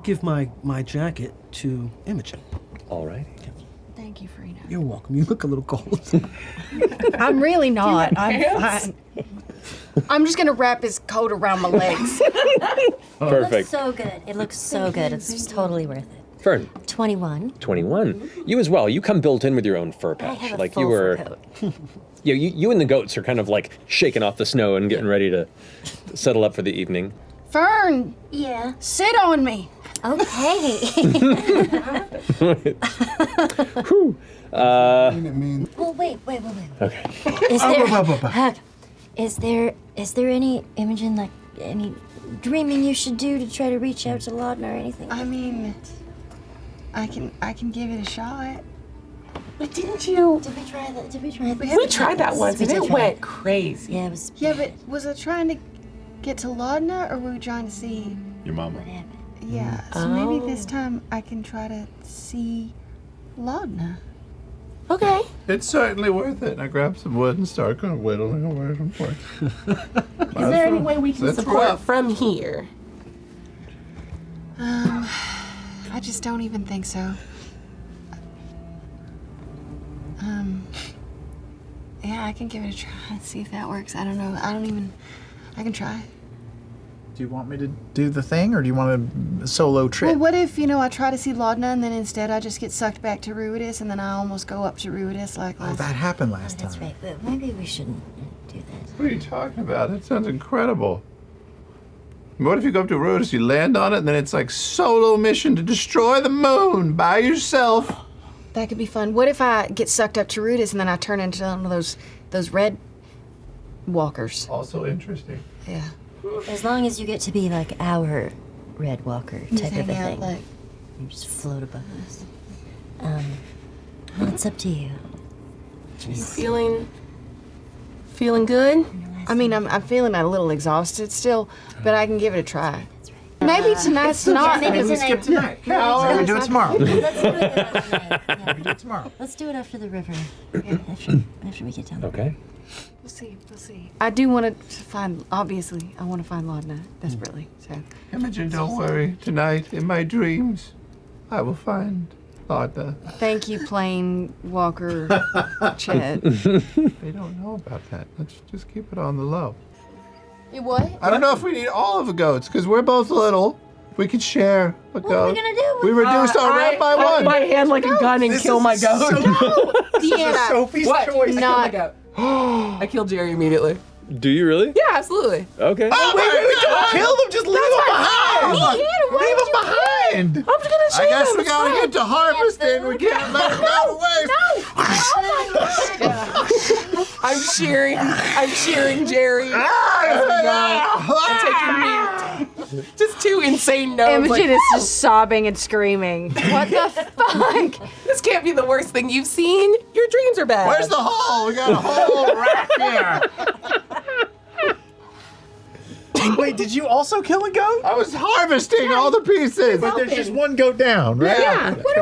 give my jacket to Imogen. All right. Thank you, Frida. You're welcome. You look a little cold. I'm really not. I'm fine. I'm just gonna wrap his coat around my legs. Perfect. So good. It looks so good. It's totally worth it. Fern, 21. 21. You as well. You come built in with your own fur I patch. have a like full you were. fur coat. You and the goats are kind of like shaking off the snow and getting ready to settle up for the evening. Fern, Yeah. sit on me. Okay. Whew. Well, wait. Okay. Is there any Imogen, like any dreaming you should do to try to reach out to Laudna or anything? I mean, I can give it a shot. But didn't you? Did we try that? We tried that once We and did it try went crazy. Yeah, it was. Yeah, but was I trying to get to Laudna, or were we trying to see? Your mama. What happened? Yeah, so maybe this time I can try to see Laudna. Okay. It's certainly worth it. And I grabbed some wood and started kind of whittling away from it. Is there any way we can That's support rough. from here? I just don't even think so. Yeah, I can give it a try and see if that works. I don't know. I can try. Do you want me to do the thing, or do you want a solo trip? Well, what if, I try to see Laudna and then instead I just get sucked back to Ruidus and then I almost go up to Ruidus like Oh, last that happened last That's time. right, but maybe we shouldn't do that. What are you talking about? That sounds incredible. What if you go up to Rhodes, you land on it, and then it's like solo mission to destroy the moon by yourself? That could be fun. What if I get sucked up to Ruidus and then I turn into one of those red walkers? Also interesting. Yeah. As long as you get to be like our Red Walker type of a Hang out, thing. like, You just float above us. Well, it's up to you. You feeling good? I mean, I'm feeling a little exhausted still, but I can give it a try. Maybe tonight's not. Maybe Maybe we skip tonight. Maybe we do it tomorrow. Let's do it another night. Yeah. We do it tomorrow. Let's do it after the river. After we get done. Okay. We'll see. I do want to find, obviously, I want to find Laudna desperately, so. Imogen, don't worry. Tonight, in my dreams, I will find Laudna. Thank you, Plain Walker Chet. They don't know about that. Let's just keep it on the low. You what? I don't know if we need all of the goats, because we're both little. We could share a goat. What are we gonna do? We reduced our rep by Hold one. my hand like a gun and kill my goat. Deanna. Sophie's What? choice. I killed my goat. I killed Jerry immediately. Do you really? Yeah, absolutely. Okay. Oh my God! Kill them, just leave them behind. Leave them behind. I'm just gonna I shoot guess him. we gotta get to harvesting. We can't let it go to waste. I'm cheering Jerry. I'm taking mute. Just two insane no's. Imogen is just sobbing and screaming. What the fuck? This can't be the worst thing you've seen. Your dreams are bad. Where's the hole? We got a whole rack here. Wait, did you also kill a goat? I was harvesting all the pieces. But there's just one goat down, right? Yeah. What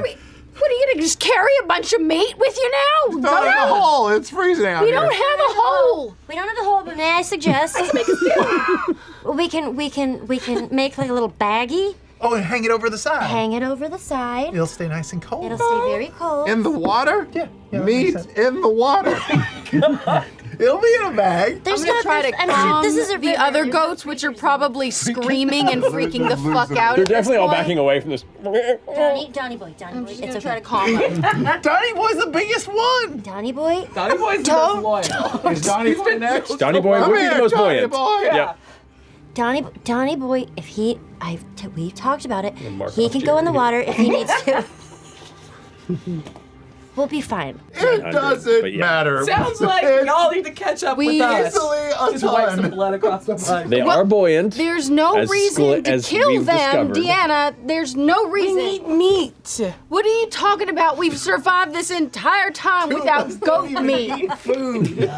are you gonna just carry a bunch of meat with you now? Throw it in the hole. It's freezing out We here. don't have a hole. We don't have the hole, but may I suggest we can make like a little baggie, Oh, and hang it over the side. hang it over the side. It'll stay nice and cold. It'll stay very cold. In the water? Yeah, that Meat makes sense. in the water. It'll be in a bag. There's I'm gonna no- try to there's- I mean, calm this is a the river. other There's no goats, which are probably screaming and freaking the fuck out. They're at this definitely all point. backing away from this. Donnie boy. I'm just It's gonna try okay. to calm them. Donnie Boy's the biggest one. Donnie boy. Donnie Boy's the most loyal. Is Donnie Boy next? Donnie Boy Come would be here, the most Donnie buoyant. Boy. Yep. Donnie boy. If we've talked about it. mark He off can go in the Jerry. water if he needs to. We'll be fine. It doesn't but yeah. matter. Sounds like It's y'all need to catch up We with us. easily a Just wipe some ton. blood across the body. They are buoyant. There's no As reason to as kill we've them, discovered. Deanna. There's no We reason. need meat. What are you talking about? We've survived this entire time without goat meat. Food.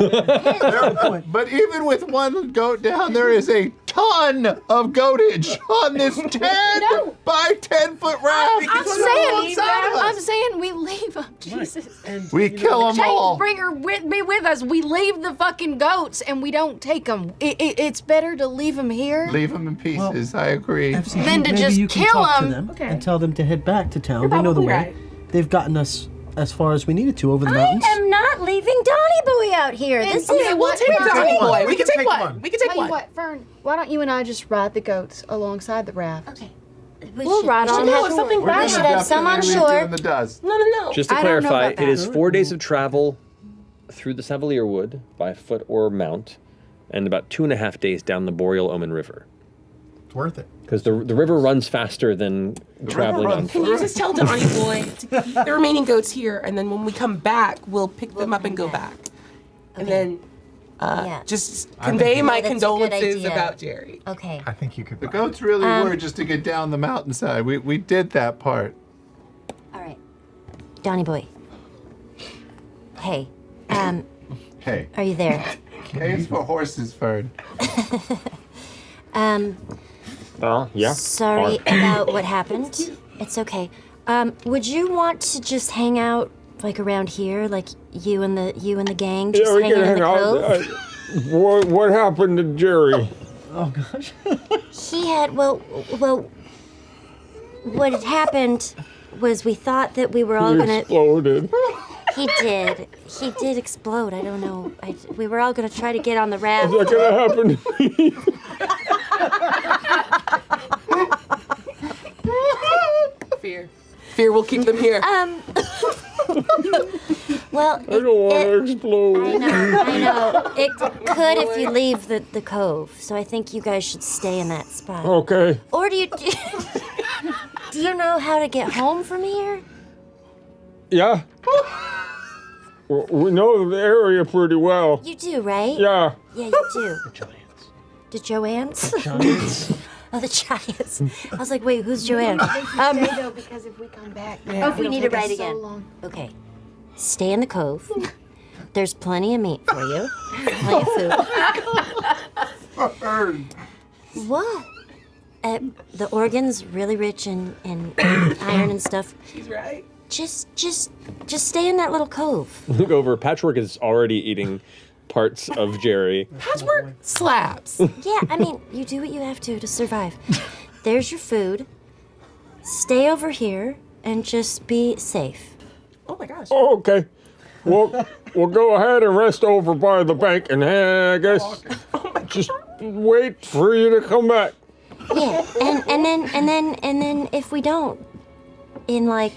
But even with one goat down, there is a ton of goatage on this 10 by 10 foot raft. I'm saying we leave them. We kill them all. Bring her with me with us. We leave the fucking goats and we don't take them. It's better to leave them here. Leave them in pieces. I agree. FCG, Then to maybe just you can kill talk to 'em. them Okay. and tell them to head back to town. You're They know the probably way. right. They've gotten us as far as we needed to over the mountains. I am not leaving Donnie Boy out here. This is Okay, we'll take Donnie Boy. We can take one. one. We can take Tell you one. what, Fern, why don't you and I just ride the goats alongside the raft? Okay. We'll ride on. No, if something We're bad gonna should have some on definitely leave shore. you in the dust. No. Just to I don't know clarify, about it is that. 4 days of travel through the Savalier Wood by foot or mount, and about 2.5 days down the Boreal Omen River. It's worth it. Because the river runs faster than traveling on runs foot. Can you just tell Donnie Boy to keep the remaining goats here, and then when we come back, we'll pick them up and go back. And then Yeah. just convey my that's a good condolences idea. about Jerry. Okay. I think you could. The goats really were just to get down the mountainside. We did that part. All right. Donnie Boy. Hey. Hey. Are you there? Hey, it's for horses, Fern. Yeah. Sorry about what happened. It's okay. Would you want to just hang out like around here, like you and the gang, just hanging in the cove? What happened to Jerry? Oh gosh. He had well. What had happened was we thought that we were all He gonna. exploded. He did. He did explode. I don't know. We were all gonna try to get on the raft. Is that gonna happen to me? Fear will keep them here. Well, I don't want to explode. I know. It could if you leave the cove. So I think you guys should stay in that spot. Okay. Or do you do you know how to get home from here? Yeah. We know the area pretty well. You do, right? Yeah. Yeah, you do. Giants. The Joannes? Giants. Oh, the Giants. I was like, wait, who's Joanne? Stay though, because if we come back, Oh, if we it'll need to take us ride so again. long. Okay. Stay in the cove. There's plenty of meat for you. Plenty of food. What? The organ's really rich in iron and stuff. She's right. Just stay in that little cove. Look over. Patchwork is already eating parts of Jerry. Patchwork slaps. Yeah, I mean, you do what you have to survive. There's your food. Stay over here and just be safe. Oh my gosh. Oh, okay. We'll go ahead and rest over by the bank, and I guess just wait for you to come back. Yeah, and then if we don't, in like,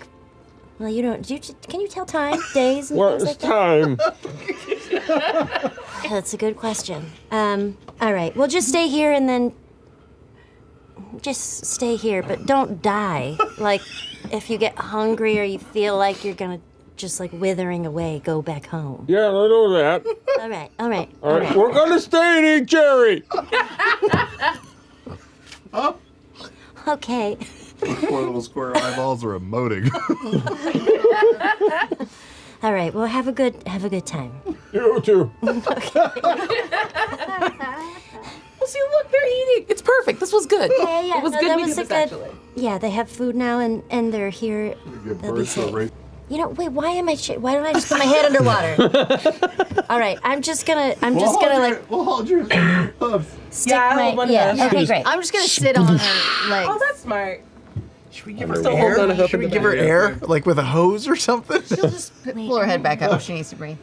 well, you don't. Can you tell time, days, and What things is like time? that? That's a good question. All right, well, just stay here and then. Just stay here, but don't die. Like, if you get hungry or you feel like you're gonna just like withering away, go back home. Yeah, I know that. All right, all right, All right, we're gonna stay and eat Jerry. Okay. Poor little square eyeballs are emoting. All right. Well, have a good time. You too. Well, see, look, they're eating. It's perfect. This was good. Yeah. It was no, good that we was did a this, good. actually. Yeah, they have food now, and they're here. They'll be safe. You know, wait. Why am I? Why don't I just put my head underwater? All right. I'm just gonna like We'll hold your hooves. stick Yeah, I'll my. hold one of Yeah. those. Okay. Great. I'm just gonna sit on her legs. Oh, that's smart. Should we give her Still air? holding on a hook Should in we the give her back. air, like with a hose or something? She'll just pull her head back up if she needs to breathe.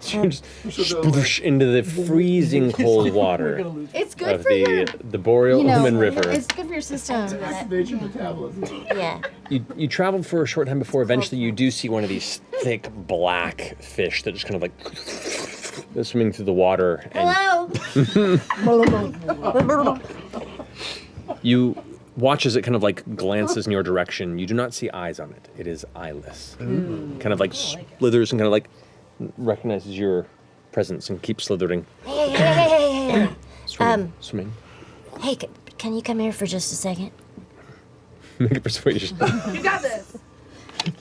Just sploosh into the freezing cold water It's good of for your, the Boreal Omen River. It's good for your system. Activate your metabolism. Yeah. You traveled for a short time before eventually you do see one of these thick black fish that just kind of like they're swimming through the water. And Hello. you watch as it kind of like glances in your direction. You do not see eyes on it. It is eyeless. Kind of like slithers and kind of like recognizes your presence and keeps slithering. Hey. Swimming. Hey, can you come here for just a second? Make a persuasion. You got this.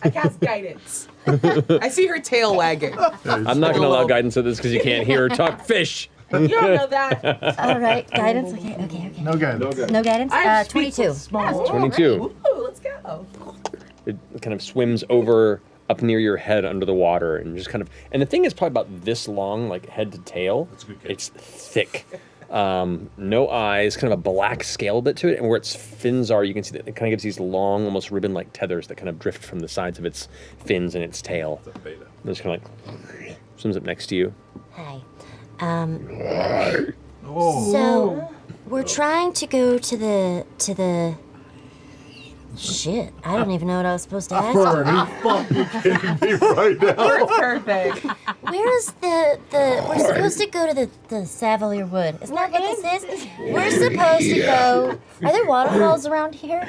I cast guidance. I see her tail wagging. I'm not going to allow guidance of this because you can't hear her talk fish. You don't know that. All right. Guidance. Okay. No guidance. No guidance. I speak 22. with small. 22. Ooh, let's go. It kind of swims over up near your head under the water, and just kind of. And the thing is probably about this long, like head to tail. That's a good catch. It's thick. No eyes, kind of a black scale bit to it, and where its fins are, you can see that it kind of gives these long, almost ribbon-like tethers that kind of drift from the sides of its fins and its tail. It's a beta. And it's kind of like swims up next to you. Hi. So we're trying to go to the shit. I don't even know what I was supposed to ask. Are you fucking kidding me right now? Perfect. Where is we're supposed to go to the Savalier Wood. Isn't that what this is? We're supposed to go. Are there waterfalls around here?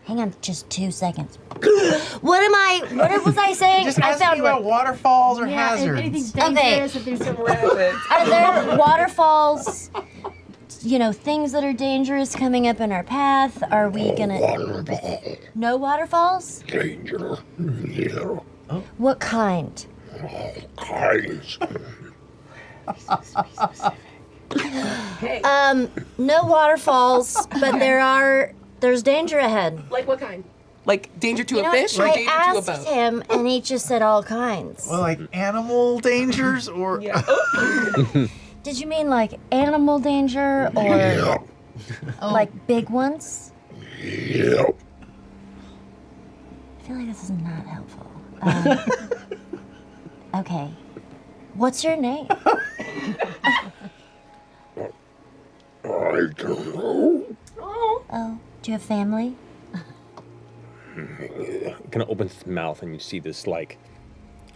Hang on just 2 seconds. What was I saying? Just I asking found about one. waterfalls or Yeah, if hazards. anything's Okay. dangerous, if there's some Rabbits. Are there waterfalls, things that are dangerous coming up in our path? Are we gonna... No waterfalls? Danger. Yeah. What kind? Kinds. No waterfalls, but there's danger ahead. Like what kind? Like danger to You a know fish what? or I danger to a asked boat? him, and he just said all kinds. Well, like animal dangers or Yeah. Did you mean like animal danger or like big ones? Yep. I feel like this is not helpful. Okay. What's your name? I don't know. Oh, do you have family? It kind of opens its mouth, and you see this like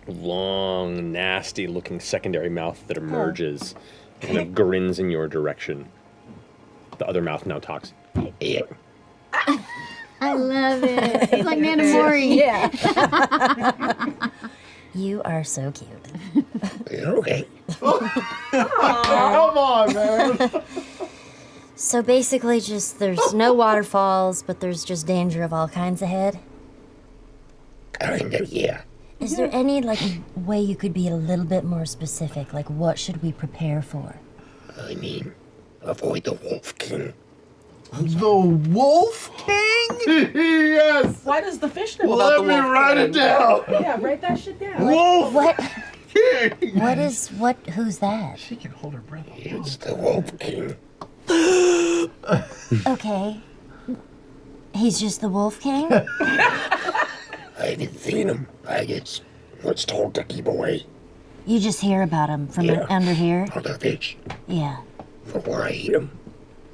long, nasty-looking secondary mouth that emerges, kind of grins in your direction. The other mouth now talks. I love it. It's like Nana Mori. Yeah. You are so cute. Okay. Come on, man. So basically, there's no waterfalls, but there's just danger of all kinds ahead. Kinda, yeah. Is there any way you could be a little bit more specific? Like, what should we prepare for? I mean, avoid the Wolf King. the Wolf King? Yes. Why does the fish know Well, about let the me wolf? write king? it down. Yeah, write that shit down. Wolf What? King. Who's that? She can hold her breath. It's the Wolf King. Okay. He's just the Wolf King? I haven't seen him. I just was told to keep away You just hear about him from Yeah. under here? from the fish Yeah. before I eat him,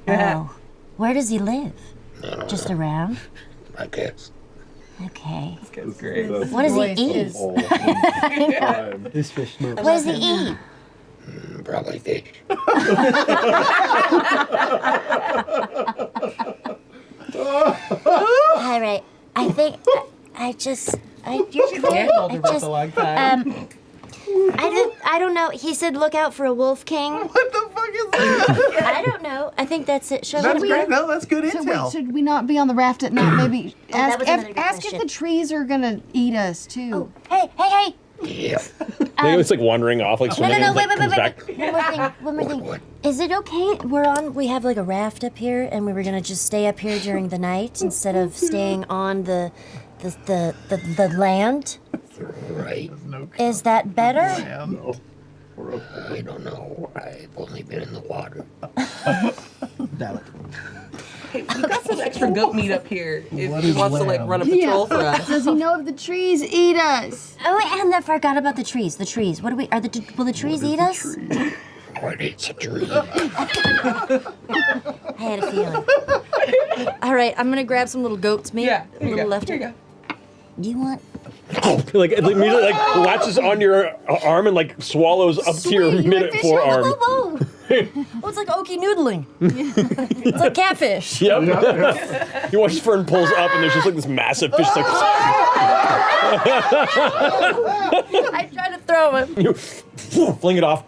Oh. Where does he live? Just around? I guess. Okay. That's great. What does he eat? This fish knows. What does he eat? Probably fish. All right. I think you're clear. I don't know. He said look out for a wolf king. What the fuck is that? I don't know. I think that's it. Show That's me. great. No, that's good So intel. wait, should we not be on the raft at night? Maybe that ask, was another good ask if question. the trees are gonna eat us too. Hey. Yeah. Maybe it's like wandering off, like No, swimming, and wait. like comes back. One more thing. Is it okay? We have like a raft up here, and we were gonna just stay up here during the night instead of staying on the land. Right. Is that better? I don't know. I've only been in the water. Doubt it. Hey, we got some extra goat meat up here if What he is wants to like lamb? run a patrol for us. Does he know if the trees eat us? Oh, and I forgot about the trees. The trees. What do we? Will the trees eat us? What is a tree? I had a feeling. All right, I'm gonna grab some little goat's meat. Yeah, a here you little go. leftover. Here you go. Do you want? Like it immediately like latches on your arm and like swallows up to your Sweet, mid fish. forearm. Whoa. Oh, it's like okie noodling. It's like catfish. Yep. You watch Fern pulls up and there's just like this massive fish like I try to throw him. you fling it off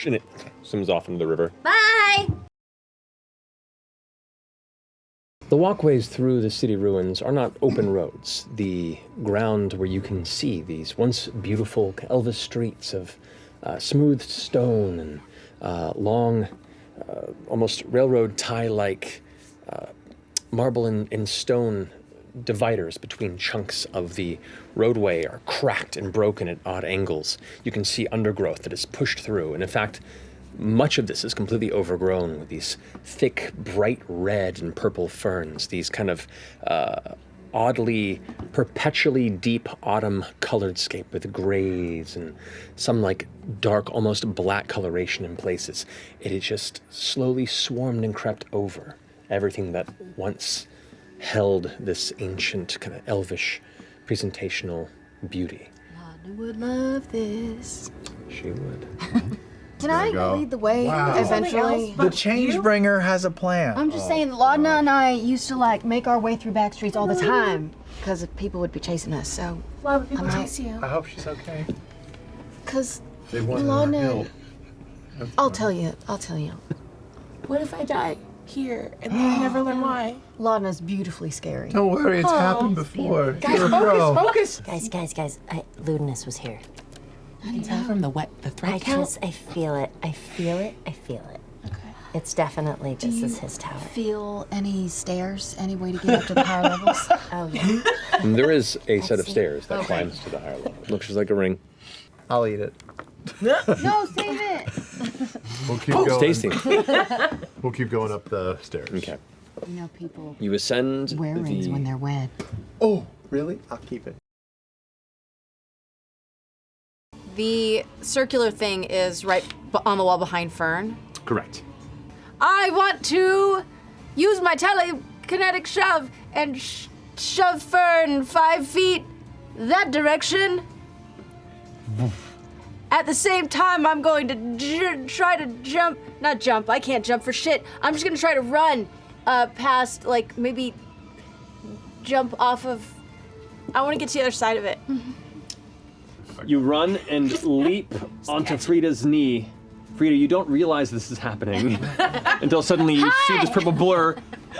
and it swims off into the river. Bye. The walkways through the city ruins are not open roads. The ground where you can see these once beautiful Elvis streets of smooth stone and long, almost railroad tie-like marble and stone dividers between chunks of the roadway are cracked and broken at odd angles. You can see undergrowth that is pushed through, and in fact, much of this is completely overgrown with these thick, bright red and purple ferns, these kind of oddly, perpetually deep autumn colored scape with grays and some like dark, almost black coloration in places. It had just slowly swarmed and crept over everything that once held this ancient, kind of elvish, presentational beauty. Laudna would love this. She would. Can I go. lead the way Wow. eventually? The Changebringer has a plan. I'm just saying, Laudna and I used to like make our way through back streets all the time because people would be chasing us. So, Why would people I might- chase you? I hope she's okay. because They want Laudna, I'll tell you. What if I die here and then I never learn why? Laudna's beautifully scary. Don't worry, it's happened before. Guys, You're a pro. focus. Guys, Ludinus was here. I can tell from the thread count. I feel it. Okay. It's definitely this is his tower. Feel any stairs? Any way to get up to the higher levels? Oh yeah. And there is a set of see. stairs that climbs to the higher level. Looks just like a ring. I'll eat it. No, save it. We'll keep It's going. tasty. We'll keep going up the stairs. Okay. You know, people You ascend wear rings when the they're wed. Oh, really? I'll keep it. The circular thing is right on the wall behind Fern. correct. I want to use my telekinetic shove and shove Fern 5 feet that direction. At the same time, I'm going to try to jump. Not jump, I can't jump for shit. I'm just going to try to run past, like, maybe jump off of. I want to get to the other side of it. You run and leap onto Frida's knee. Frida, you don't realize this is happening until suddenly you see this purple blur.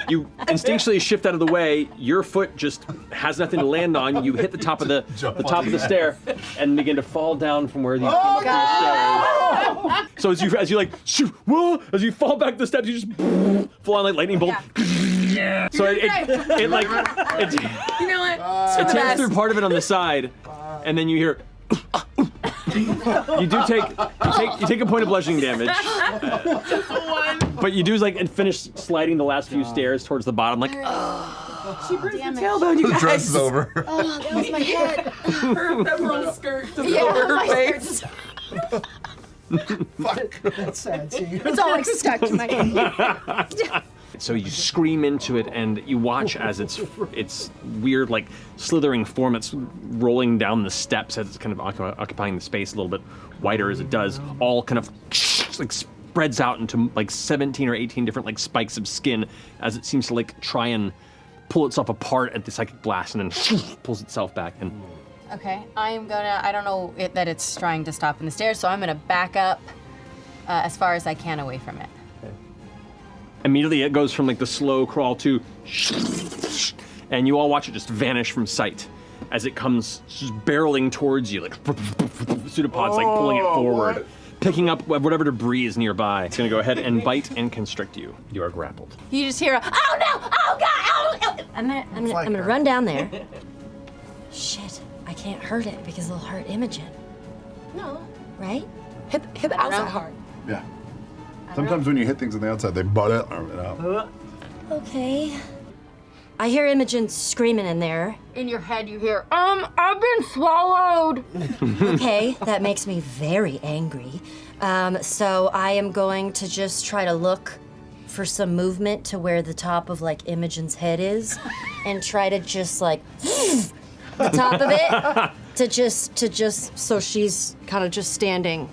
You instinctually shift out of the way. Your foot just has nothing to land on. You hit the top of the stair and begin to fall down from where you came up the stairs. So as you like whoa, as you fall back the steps, you just fly like lightning bolt. So it like You know what? it tears through part of it on the side, and then you hear. You take a point of bludgeoning damage, but you do like and finish sliding the last few stairs towards the bottom, like. She bruised the tailbone, you guys. The dress is over. Oh, that was my head. Her femoral skirt just Yeah, over her my face. That's sad. See? It's all like stuck to my head. So you scream into it, and you watch as its weird, like slithering form. It's rolling down the steps as it's kind of occupying the space a little bit wider as it does. All kind of like spreads out into like 17 or 18 different like spikes of skin as it seems to like try and pull itself apart at the psychic blast, and then pulls itself back in. Okay, I don't know that it's trying to stop in the stairs, so I'm gonna back up as far as I can away from it. Immediately it goes from like the slow crawl to, and you all watch it just vanish from sight as it comes just barreling towards you, like pseudopods like pulling it forward, picking up whatever debris is nearby. It's gonna go ahead and bite and constrict you. You are grappled. You just hear a, oh no, oh god, oh. I'm gonna run down there. Shit, I can't hurt it because it'll hurt Imogen. No. Right? Hit the outside hard. Yeah. Sometimes when you hit things on the outside, they butt it out. Okay. I hear Imogen screaming in there. In your head you hear, I've been swallowed. Okay, that makes me very angry. So I am going to just try to look for some movement to where the top of like Imogen's head is, and try to just like the top of it to just so she's kind of just standing.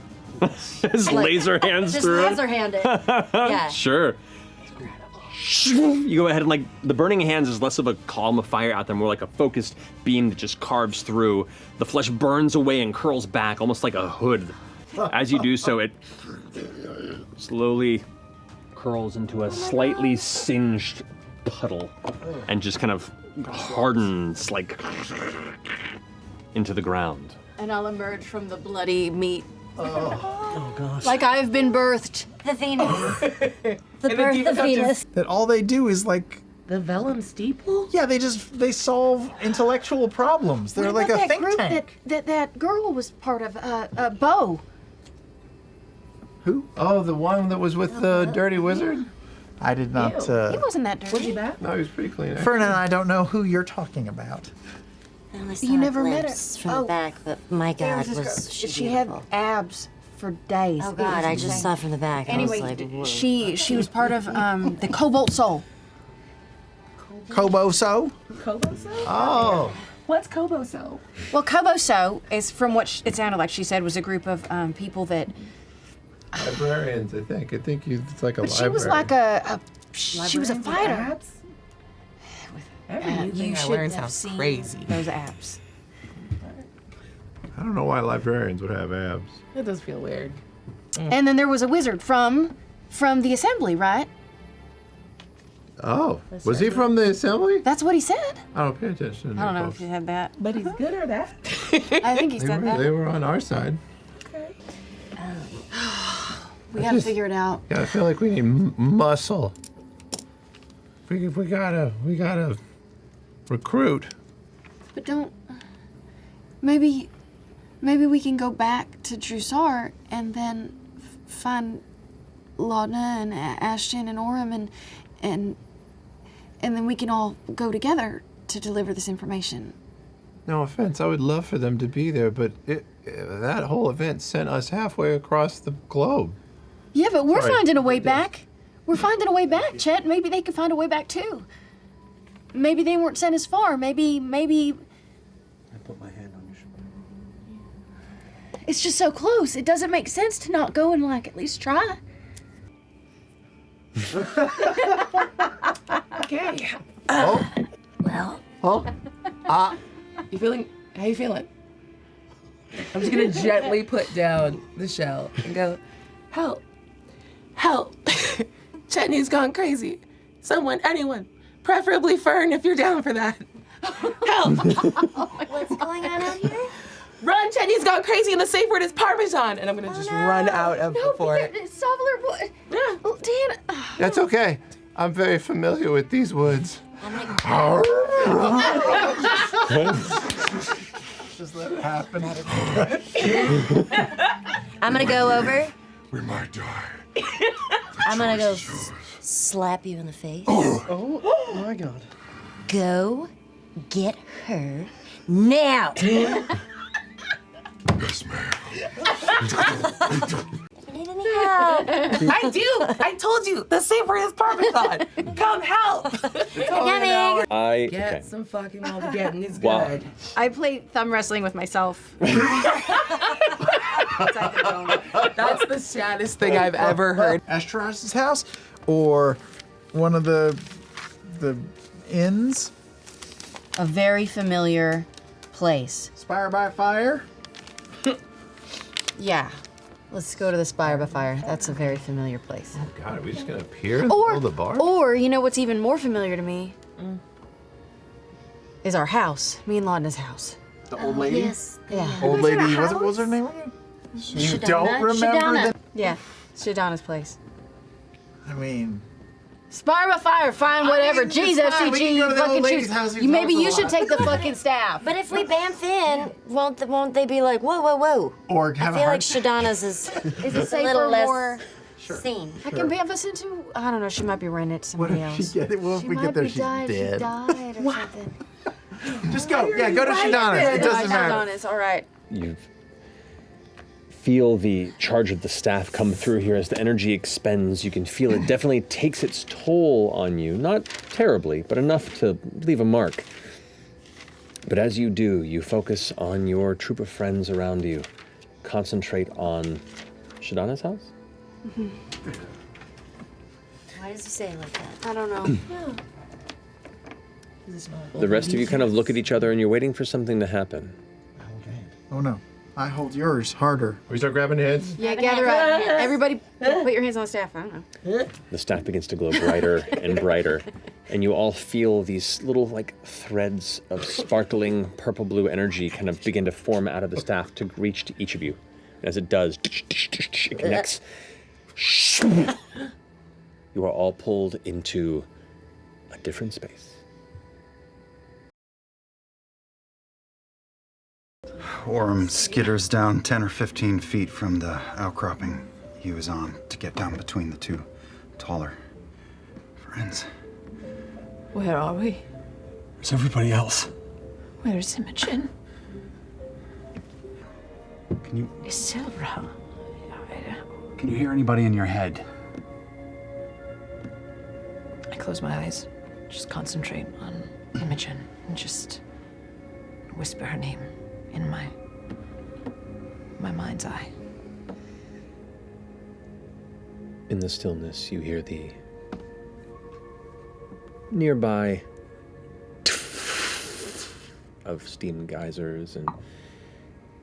His laser hands Just through it. laser handed. Yeah. Sure. You go ahead and like the burning hands is less of a column of fire out there, more like a focused beam that just carves through. The flesh burns away and curls back, almost like a hood. As you do so, it slowly curls into a slightly singed puddle and just kind of hardens like into the ground. And I'll emerge from the bloody meat. Oh gosh. Like I've been birthed. The Venus. The birth of Venus. That all they do is like The Vellum Steeple? Yeah, they solve intellectual problems. They're What like about a think group tank. that girl was part of, Bo. Who? Oh, the one that was with the dirty wizard? I did not. He wasn't that dirty. Was he bad? No, he was pretty clean. actually. Fern and I don't know who you're talking about. I only saw You a never met her? glimpse from Oh. the back, but my There God, this was girl. she She had beautiful. abs for days. Oh It God, was I just insane. saw from the back. Anyway, I was like, whoa. she was part of the Cobalt Soul. Koboso? Koboso? Oh. What's Koboso? Well, Koboso is from what it sounded like she said was a group of people that. Librarians, I think. I think it's like a But library. she was like she was a Librarians with fighter. abs? Every new thing You I should learn have sounds seen crazy. those abs. I don't know why librarians would have abs. It does feel weird. And then there was a wizard from the assembly, right? Oh, was he from the assembly? That's what he said. I don't pay attention. To I don't know folks. if you had that. But he's good or that? I think he said that. They were on our side. We gotta figure it out. Yeah, I feel like we need muscle. We gotta recruit. But don't. Maybe we can go back to Drusar and then find Laudna and Ashton and Orem and then we can all go together to deliver this information. No offense, I would love for them to be there, but that whole event sent us halfway across the globe. Yeah, but we're Sorry. finding a way back. We're finding a way back, Chet. Maybe they can find a way back too. Maybe they weren't sent as far. Maybe I put my hand on your shoulder. it's just so close. It doesn't make sense to not go and like at least try. Okay. Well, Oh. You feeling? How you feeling? I'm just gonna gently put down the shell and go, help, help. Chetney's gone crazy. Someone, anyone, preferably Fern if you're down for that. Help! what's going on out here? Run, Chetney's gone crazy and the safe word is Parmesan. And I'm gonna just run out of the fort. Savler, Yeah. Dan. That's okay. I'm very familiar with these woods. I'm gonna Just let it happen. I'm gonna go over. We might die. I'm gonna go slap you in the face. Oh my god. Go get her now. Yes, ma'am. Need any help? I do! I told you! The safe word is Parmesan! Come help! Coming. Get Okay. some fucking all together and it's Wow. good. I play thumb wrestling with myself. That's the saddest thing I've ever heard. Ashtaraz's house, or one of the inns. A very familiar place. Spire by Fire. Yeah. Let's go to the Spire by Fire. That's a very familiar place. God, are we just gonna appear in the middle of the bar? Or you know what's even more familiar to me is our house. Me and Laudna's house. The old lady. Yes. Yeah. Old lady. What was her name again? You don't remember Yeah. Shadana's place. I mean, Spire by Fire, fine, whatever. it's Jeez, fine. We FCG, can go you to the old fucking lady's choose. house who's You maybe knows a you should lot. take the fucking staff. But if we bamf in, won't they be like, whoa, whoa, whoa? or I have a feel like heart. Shadana's is Is it a safer, little less more? seen. I can bamf us into. I don't know. She might be renting it to What somebody if she else. get it? Well, if She we might get there, be she's died. dead. She died or something. Just go. Yeah, go to Shadana's. It doesn't matter. Shadana's. All right. You feel the charge of the staff come through here as the energy expends. You can feel it definitely takes its toll on you. Not terribly, but enough to leave a mark. But as you do, you focus on your troop of friends around you. Concentrate on Shadana's house? Why does he say it like that? I don't know. The rest of you kind of look at each other and you're waiting for something to happen. Oh no. I hold yours harder. We start grabbing heads. Yeah, gather up. Everybody, put your hands on the staff. I don't know. The staff begins to glow brighter and brighter, and you all feel these little like threads of sparkling purple blue energy kind of begin to form out of the staff to reach to each of you. And as it does, it connects. You are all pulled into a different space. Orm skitters down 10 or 15 feet from the outcropping he was on to get down between the two taller friends. Where are we? Where's everybody else? Where is Imogen? Can you Is Silvera? can you hear anybody in your head? I close my eyes, just concentrate on Imogen, and just whisper her name in my mind's eye. In the stillness, you hear the nearby of steam geysers and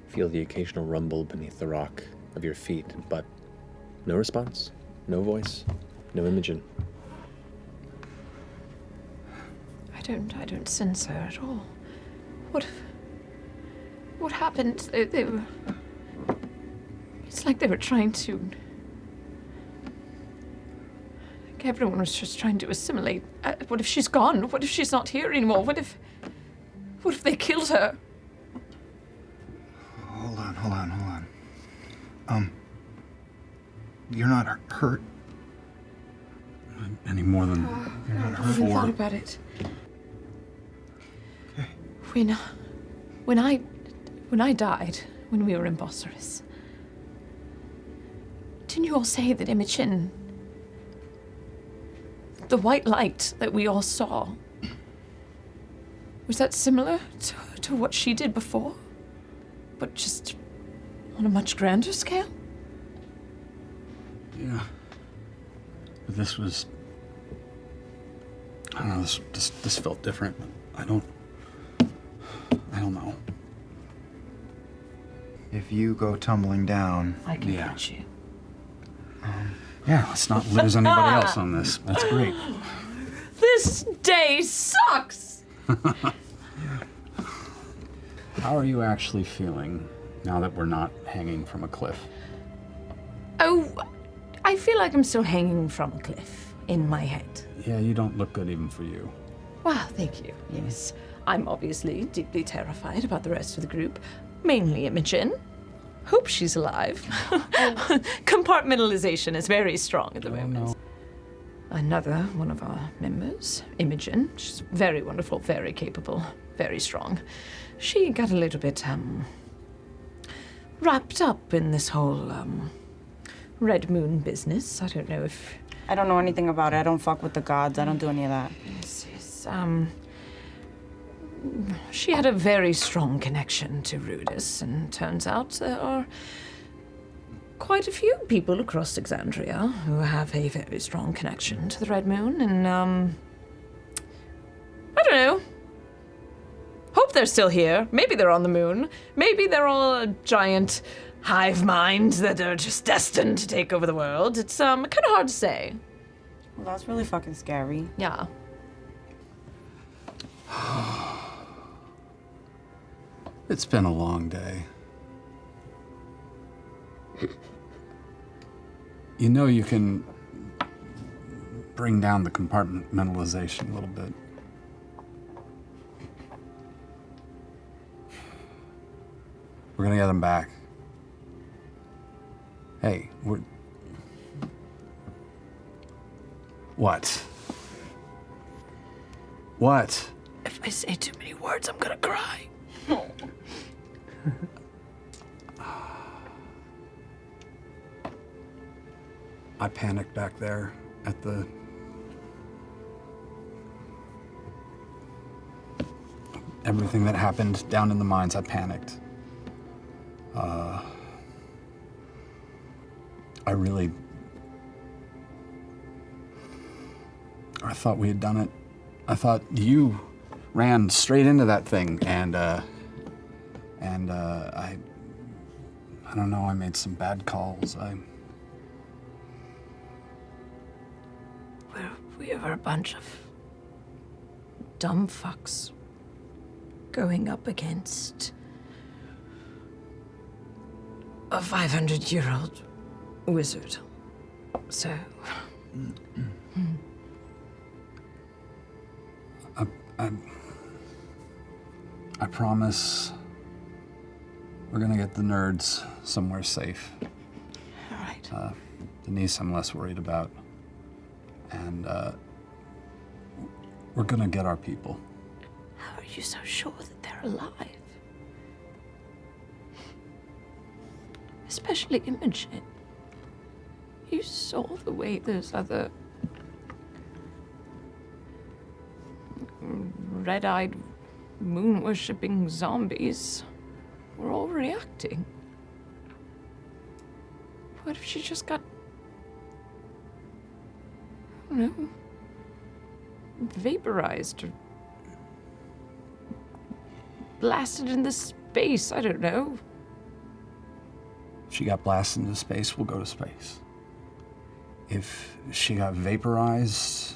feel the occasional rumble beneath the rock of your feet, but no response, no voice, no Imogen. I don't sense her at all. What happened? They were. It's like they were trying to. Like everyone was just trying to assimilate. What if she's gone? What if she's not here anymore? What if they killed her? Hold on. You're not hurt any more than you're not I hurt haven't thought for. about it. Okay. When I died, when we were in Bosphorus, didn't you all say that Imogen, the white light that we all saw, was that similar to what she did before? But just on a much grander scale? Yeah. But this was. I don't know. This felt different. I don't know. If you go tumbling down, I can catch you. yeah, let's not lose anybody else on this. That's great. This day sucks! How are you actually feeling now that we're not hanging from a cliff? Oh, I feel like I'm still hanging from a cliff in my head. Yeah, you don't look good even for you. Well, thank you. Yes. I'm obviously deeply terrified about the rest of the group, mainly Imogen. Hope she's alive. Compartmentalization is very strong at the moment. No. Another one of our members, Imogen, she's very wonderful, very capable, very strong. She got a little bit, wrapped up in this whole, Red Moon business. I don't know if... I don't know anything about it. I don't fuck with the gods. I don't do any of that. Yes, she had a very strong connection to Rudis, and turns out there are quite a few people across Exandria who have a very strong connection to the Red Moon, and, I don't know. Hope they're still here. Maybe they're on the moon. Maybe they're all a giant hive mind that are just destined to take over the world. It's, kind of hard to say. Well, that's really fucking scary. Yeah. It's been a long day. You know you can bring down the compartmentalization a little bit. We're gonna get them back. Hey, we're... What? What? If I say too many words, I'm gonna cry. I panicked back there at the... Everything that happened down in the mines, I panicked. I thought we had done it. I thought you ran straight into that thing, and I don't know, I made some bad calls. We were a bunch of dumb fucks going up against a 500-year-old wizard. So, I promise we're gonna get the nerds somewhere safe. All right. Denise, I'm less worried about. And we're gonna get our people. How are you so sure that they're alive? Especially Imogen. You saw the way those other red-eyed, moon-worshipping zombies were all reacting. What if she just got, I don't know, vaporized or blasted into space? I don't know. If she got blasted into space, we'll go to space. If she got vaporized,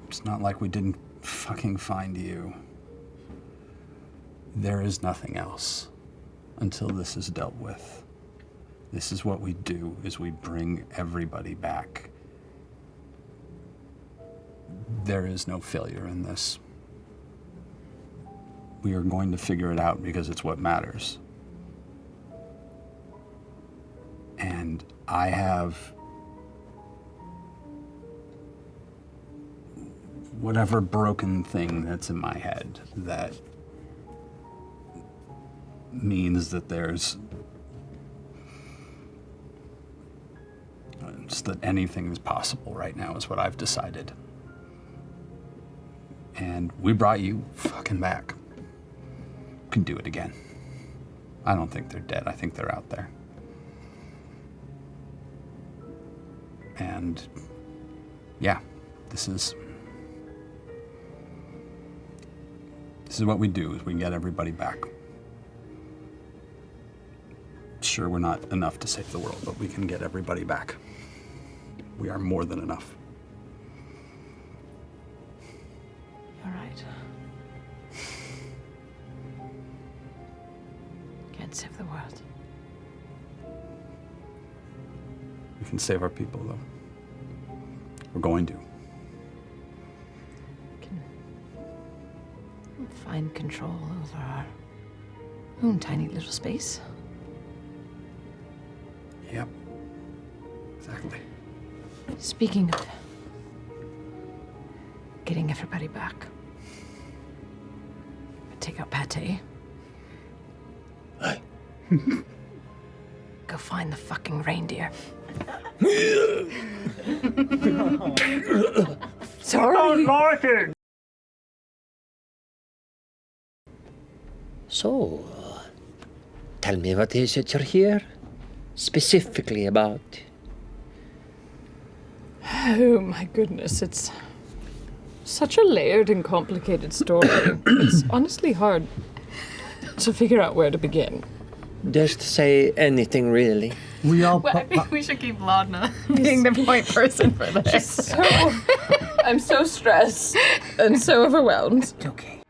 it's not like we didn't fucking find you. There is nothing else until this is dealt with. This is what we do, is we bring everybody back. There is no failure in this. We are going to figure it out because it's what matters. And I have whatever broken thing that's in my head that means that there's just that anything is possible right now is what I've decided. And we brought you fucking back. We can do it again. I don't think they're dead. I think they're out there. And yeah, this is what we do, is we get everybody back. Sure, we're not enough to save the world, but we can get everybody back. We are more than enough. You're right. Can't save the world. We can save our people, though. We're going to. Find control over our own tiny little space. Yep. Exactly. Speaking of getting everybody back, take out Pate. Go find the fucking reindeer. Sorry. I don't like it. So, tell me what is it you're here specifically about? Oh my goodness, it's such a layered and complicated story. It's honestly hard to figure out where to begin. Just say anything, really. We all. Well, I think we should keep Laudna being the point person for this. I'm so stressed and so overwhelmed. It's okay.